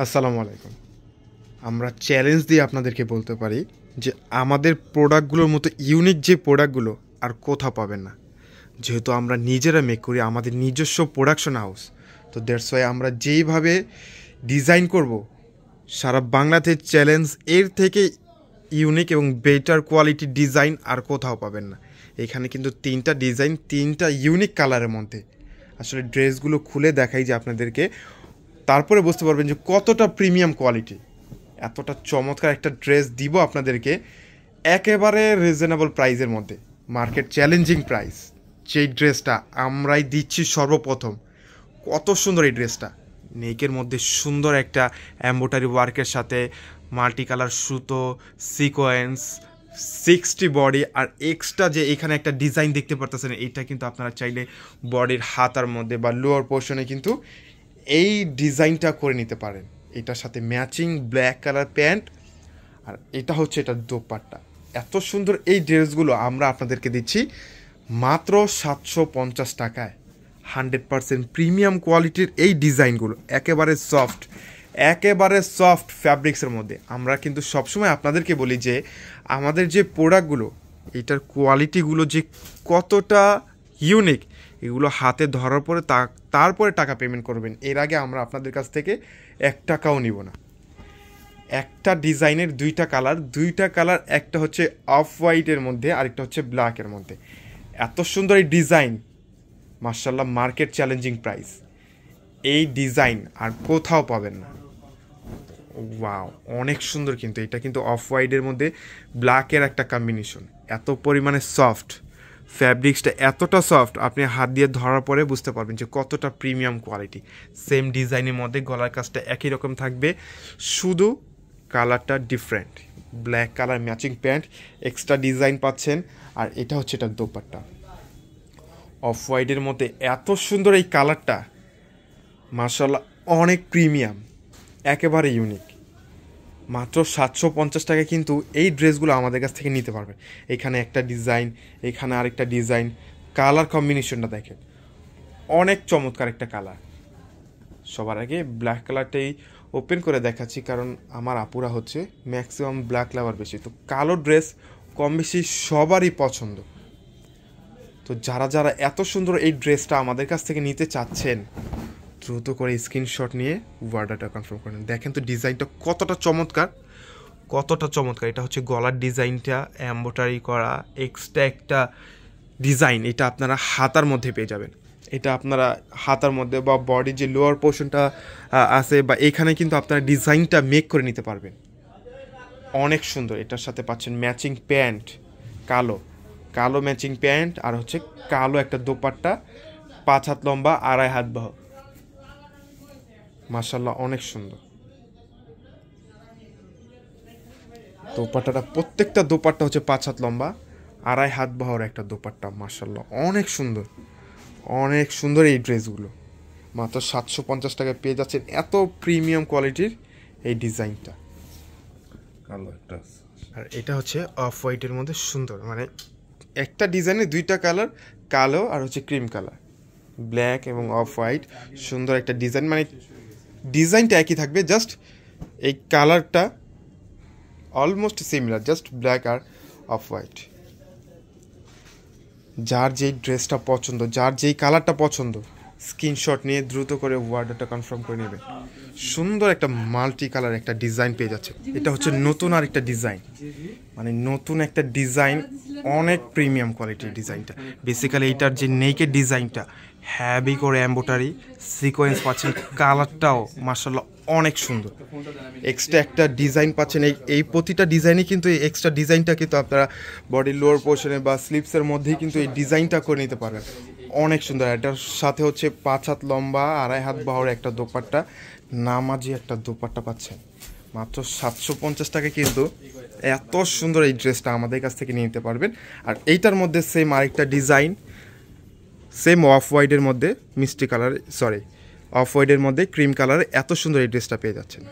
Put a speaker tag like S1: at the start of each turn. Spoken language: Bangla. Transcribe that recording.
S1: আসসালামু আলাইকুম। আমরা চ্যালেঞ্জ দিয়ে আপনাদেরকে বলতে পারি যে আমাদের প্রোডাক্টগুলোর মতো ইউনিক যে প্রোডাক্টগুলো আর কোথাও পাবেন না। যেহেতু আমরা নিজেরা মেক করি, আমাদের নিজস্ব প্রোডাকশন হাউস, তো দ্যাটস ওয়াই আমরা যেইভাবে ডিজাইন করব সারা বাংলাতে চ্যালেঞ্জ এর থেকে ইউনিক এবং বেটার কোয়ালিটির ডিজাইন আর কোথাও পাবেন না। এখানে কিন্তু তিনটা ডিজাইন, তিনটা ইউনিক কালারের মধ্যে। আসলে ড্রেসগুলো খুলে দেখাই যে আপনাদেরকে, তারপরে বুঝতে পারবেন যে কতটা প্রিমিয়াম কোয়ালিটি। এতটা চমৎকার একটা ড্রেস দিব আপনাদেরকে একেবারে রিজনেবল প্রাইসের মধ্যে, মার্কেট চ্যালেঞ্জিং প্রাইস। যেই ড্রেসটা আমরাই দিচ্ছি সর্বপ্রথম। কত সুন্দর এই ড্রেসটা, নেকের মধ্যে সুন্দর একটা এমব্রয়ডারি ওয়ার্কের সাথে মাল্টি কালার সুতো, সিকোয়েন্স, 60 বডি, আর এক্সট্রা যে এখানে একটা ডিজাইন দেখতে পারতেছেন, এইটা কিন্তু আপনারা চাইলে বডির হাতার মধ্যে বা লোয়ার পোর্শনে কিন্তু এই ডিজাইনটা করে নিতে পারেন। এটার সাথে ম্যাচিং ব্ল্যাক কালার প্যান্ট, আর এটা হচ্ছে এটার দোপাট্টা। এত সুন্দর এই ড্রেসগুলো আমরা আপনাদেরকে দিচ্ছি মাত্র 750 টাকায়। 100% প্রিমিয়াম কোয়ালিটির এই ডিজাইনগুলো একেবারে সফট ফ্যাব্রিক্সের মধ্যে। আমরা কিন্তু সবসময় আপনাদেরকে বলি যে আমাদের যে প্রোডাক্টগুলো, এটার কোয়ালিটিগুলো যে কতটা ইউনিক, এগুলো হাতে ধরার পরে তারপরে টাকা পেমেন্ট করবেন। এর আগে আমরা আপনাদের কাছ থেকে 1 টাকাও নিব না। একটা ডিজাইনের দুইটা কালার, একটা হচ্ছে অফ হোয়াইটের মধ্যে, আরেকটা হচ্ছে ব্ল্যাকের মধ্যে। এত সুন্দর এই ডিজাইন, মাশাআল্লাহ, মার্কেট চ্যালেঞ্জিং প্রাইস। এই ডিজাইন আর কোথাও পাবেন না। ওয়াও, অনেক সুন্দর। কিন্তু এটা কিন্তু অফ হোয়াইটের মধ্যে ব্ল্যাকের একটা কম্বিনেশন। এত পরিমাণে সফট ফ্যাব্রিক্সটা, এতটা সফট, আপনি হাত দিয়ে ধরার পরে বুঝতে পারবেন যে কতটা প্রিমিয়াম কোয়ালিটি। সেম ডিজাইনের মধ্যে গলার কাজটা একই রকম থাকবে, শুধু কালারটা different. Black colour matching pant, extra design পাচ্ছেন, আর এটা হচ্ছে এটার দোপাট্টা। অফ হোয়াইটের মধ্যে এত সুন্দর এই কালারটা, মাশাআল্লাহ, অনেক প্রিমিয়াম, একেবারে ইউনিক। মাত্র 750 টাকা কিন্তু এই ড্রেসগুলো আমাদের কাছ থেকে নিতে পারবেন। এখানে একটা ডিজাইন, এখানে আরেকটা ডিজাইন, কালার কম্বিনেশনটা দেখেন, অনেক চমৎকার একটা কালার। সবার আগে ব্ল্যাক কালারটাই ওপেন করে দেখাচ্ছি, কারণ আমার আপুরা হচ্ছে ম্যাক্সিমাম ব্ল্যাক লাভার বেশি, তো কালো ড্রেস কম বেশি সবারই পছন্দ। তো যারা এত সুন্দর এই ড্রেসটা আমাদের কাছ থেকে নিতে চাচ্ছেন, দ্রুত করে স্ক্রিনশট নিয়ে অর্ডারটা কনফার্ম করেন। দেখেন তো ডিজাইনটা কতটা চমৎকার। এটা হচ্ছে গলার ডিজাইনটা এমব্রয়ডারি করা, এক্সট্রা একটা ডিজাইন। এটা আপনারা হাতার মধ্যে পেয়ে যাবেন। এটা আপনারা হাতার মধ্যে বা বডির যে লোয়ার পোর্শনটা আছে, বা এখানে কিন্তু আপনারা ডিজাইনটা মেক করে নিতে পারবেন। অনেক সুন্দর। এটার সাথে পাচ্ছেন ম্যাচিং প্যান্ট, কালো ম্যাচিং প্যান্ট, আর হচ্ছে কালো একটা দোপাট্টা, 5 হাত লম্বা, 2.5 হাত বাহু। মাশাআল্লাহ, অনেক সুন্দর দোপাট্টাটা। প্রত্যেকটা দোপাট্টা হচ্ছে 5 হাত লম্বা, 2.5 হাত বাহুর একটা দোপাট্টা। মাশাআল্লাহ, অনেক সুন্দর এই ড্রেসগুলো মাত্র 750 টাকায় পেয়ে যাচ্ছেন। এত প্রিমিয়াম কোয়ালিটির এই ডিজাইনটা। আর এটা হচ্ছে অফ হোয়াইটের মধ্যে সুন্দর, মানে একটা ডিজাইনে দুইটা কালার, কালো আর হচ্ছে ক্রিম কালার, ব্ল্যাক এবং অফ হোয়াইট। সুন্দর একটা ডিজাইন, মানে ডিজাইনটা একই থাকবে, জাস্ট এই কালারটা অলমোস্ট সিমিলার, জাস্ট ব্ল্যাক আর অফ হোয়াইট। যার যেই ড্রেসটা পছন্দ, যার যেই কালারটা পছন্দ, স্ক্রিনশট নিয়ে দ্রুত করে অর্ডারটা কনফার্ম করে নেবেন। সুন্দর একটা মাল্টি কালার একটা ডিজাইন পেয়ে যাচ্ছে। এটা হচ্ছে নতুন আর একটা ডিজাইন, মানে নতুন একটা ডিজাইন, অনেক প্রিমিয়াম কোয়ালিটির ডিজাইনটা। বেসিক্যালি এইটার যে নেকের ডিজাইনটা হ্যাভি করে এমব্রয়ডারি সিকোয়েন্স পাচ্ছেন, কালারটাও মাশাআল্লাহ অনেক সুন্দর। এক্সট্রা একটা ডিজাইন পাচ্ছেন, এই প্রতিটা ডিজাইনই কিন্তু এই এক্সট্রা ডিজাইনটা কিন্তু আপনারা বডির লোয়ার পোর্শনে বা স্লিপসের মধ্যেই কিন্তু এই ডিজাইনটা করে নিতে পারবেন। অনেক সুন্দর। এটার সাথে হচ্ছে 5 হাত লম্বা, 2.5 হাত বাহুর একটা দোপাট্টা, নামাজি একটা দোপাট্টা পাচ্ছেন। মাত্র 750 টাকা কিন্তু এত সুন্দর এই ড্রেসটা আমাদের কাছ থেকে নিতে পারবেন। আর এইটার মধ্যে সেম আরেকটা ডিজাইন, সেম অফ হোয়াইটের মধ্যে ক্রিম কালারে এত সুন্দর এই ড্রেসটা পেয়ে যাচ্ছেন।